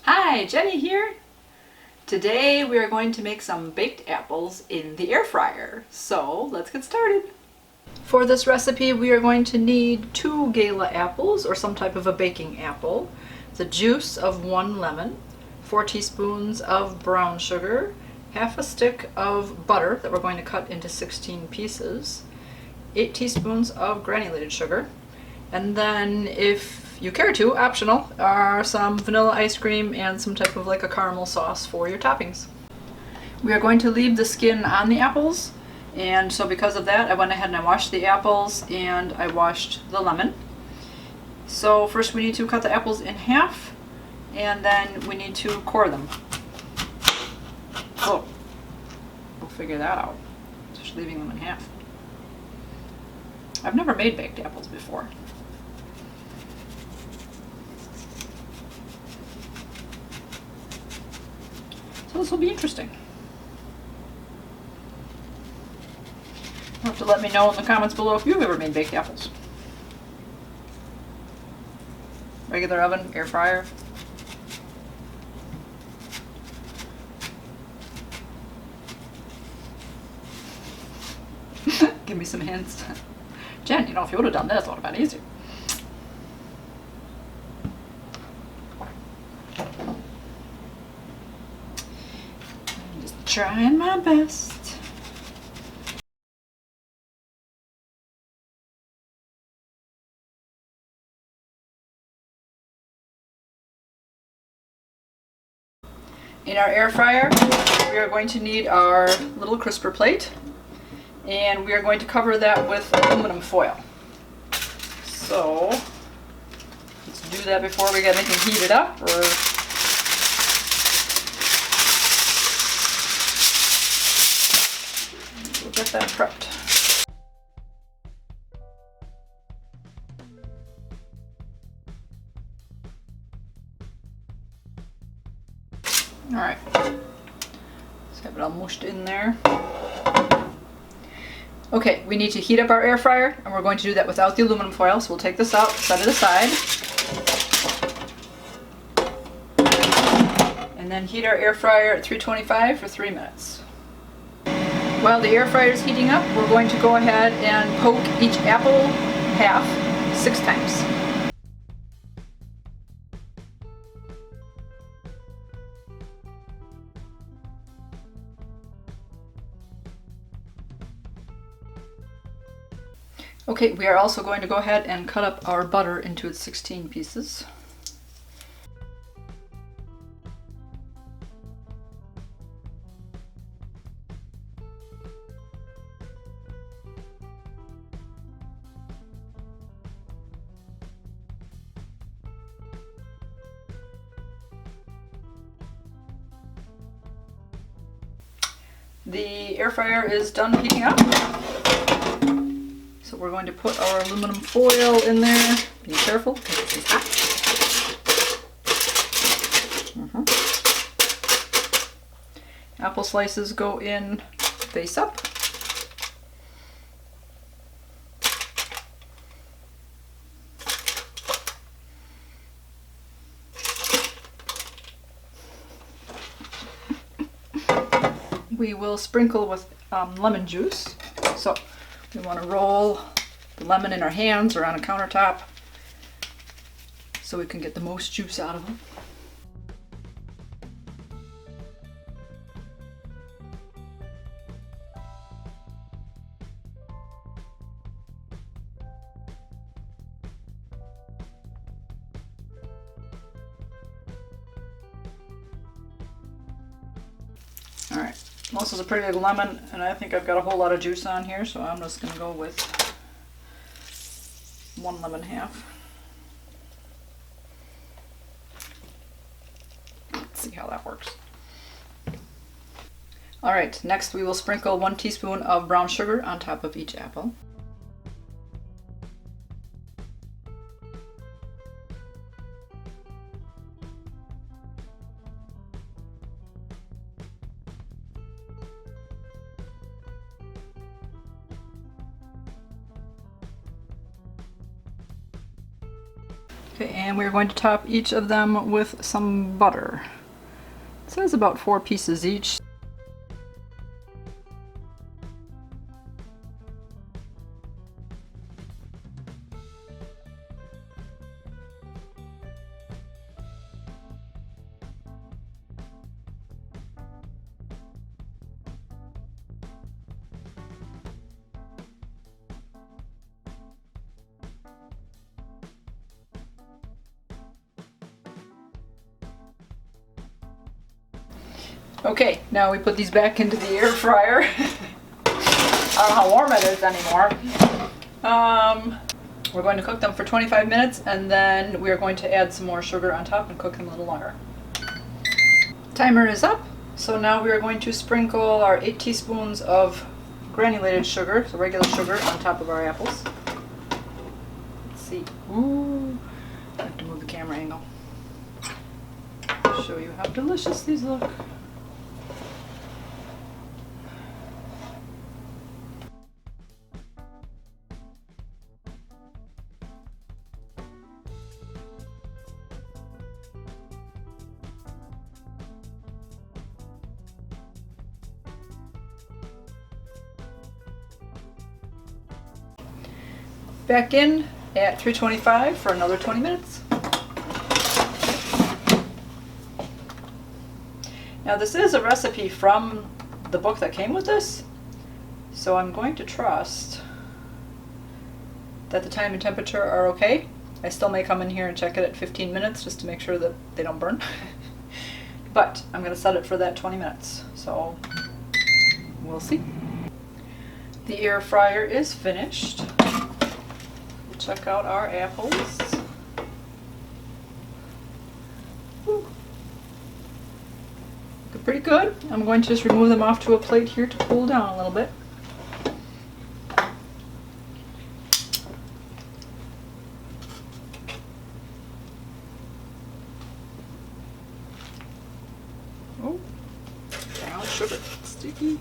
Hi, Jenny here. Today we are going to make some baked apples in the air fryer. So let's get started. For this recipe we are going to need 2 Gala apples or some type of a baking apple, the juice of 1 lemon, 4 teaspoons of brown sugar, half a stick of butter that we're going to cut into 16 pieces, 8 teaspoons of granulated sugar, and then if you care to, optional, are some vanilla ice cream and some type of like a caramel sauce for your toppings. We are going to leave the skin on the apples, and so because of that I went ahead and I washed the apples and I washed the lemon. So first we need to cut the apples in half and then we need to core them. Oh, we'll figure that out. Just leaving them in half. I've never made baked apples before. So this will be interesting. You'll have to let me know in the comments below if you've ever made baked apples. Regular oven, air fryer. Give me some hints. Jen, you know, if you would have done this, it would have been easier. I'm just trying my best. In our air fryer, we are going to need our little crisper plate, and we are going to cover that with aluminum foil. So let's do that before we get anything heated up, or we'll get that prepped. All right, let's have it all mushed in there. Okay, we need to heat up our air fryer, and we're going to do that without the aluminum foil, so we'll take this out, set it aside, and then heat our air fryer at 325 for 3 minutes. While the air fryer is heating up, we're going to go ahead and poke each apple half 6 times. Okay, we are also going to go ahead and cut up our butter into its 16 pieces. The air fryer is done heating up. So we're going to put our aluminum foil in there. Be careful because it's hot. Apple slices go in face up. We will sprinkle with lemon juice. So we want to roll the lemon in our hands or on a countertop so we can get the most juice out of them. All right. This is a pretty big lemon, and I think I've got a whole lot of juice on here, so I'm just going to go with 1 lemon half. Let's see how that works. All right, next we will sprinkle 1 teaspoon of brown sugar on top of each apple. Okay, and we're going to top each of them with some butter. It says about 4 pieces each. Okay, now we put these back into the air fryer. I don't know how warm it is anymore. We're going to cook them for 25 minutes and then we're going to add some more sugar on top and cook them a little longer. Timer is up, so now we are going to sprinkle our 8 teaspoons of granulated sugar, so regular sugar, on top of our apples. Let's see. Ooh, I have to move the camera angle. Show you how delicious these look. Back in at 325 for another 20 minutes. Now this is a recipe from the book that came with this, so I'm going to trust that the time and temperature are okay. I still may come in here and check it at 15 minutes just to make sure that they don't burn. But I'm going to set it for that 20 minutes, so we'll see. The air fryer is finished. Check out our apples. Whew. Look pretty good. I'm going to just remove them off to a plate here to cool down a little bit. Oh, brown sugar, sticky.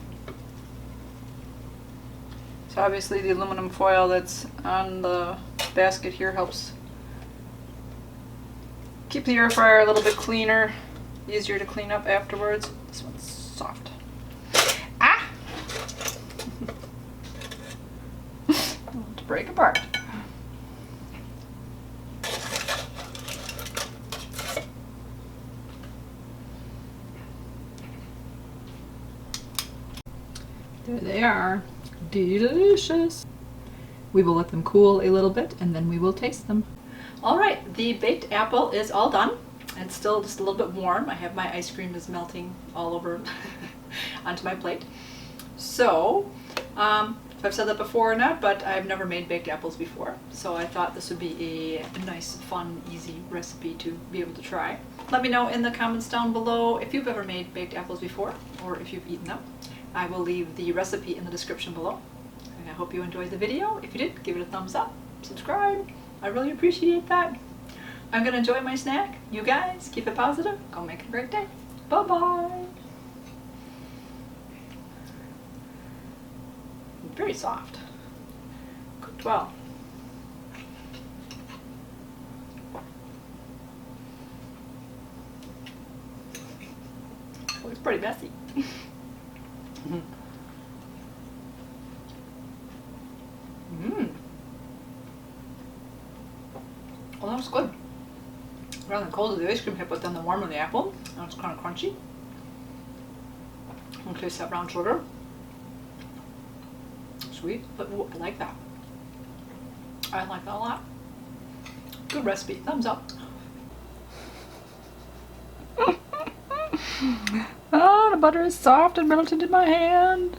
So obviously the aluminum foil that's on the basket here helps keep the air fryer a little bit cleaner, easier to clean up afterwards. This one's soft. Ah! To break apart. There they are. Delicious. We will let them cool a little bit and then we will taste them. All right, the baked apple is all done. It's still just a little bit warm. I have my ice cream is melting all over onto my plate. So, if I've said that before or not, but I've never made baked apples before. So I thought this would be a nice, fun, easy recipe to be able to try. Let me know in the comments down below if you've ever made baked apples before or if you've eaten them. I will leave the recipe in the description below. And I hope you enjoyed the video. If you did, give it a thumbs up, subscribe. I really appreciate that. I'm gonna enjoy my snack. You guys, keep it positive. Go make a great day. Bye-bye. Very soft. Cooked well. Oh, it's pretty messy. Well, that was good. Rather than cold of the ice cream hit, but then the warm of the apple. That was kind of crunchy. And taste that brown sugar. Sweet, but ooh, I like that. I like that a lot. Good recipe. Thumbs up. Oh, the butter is soft and melted in my hand.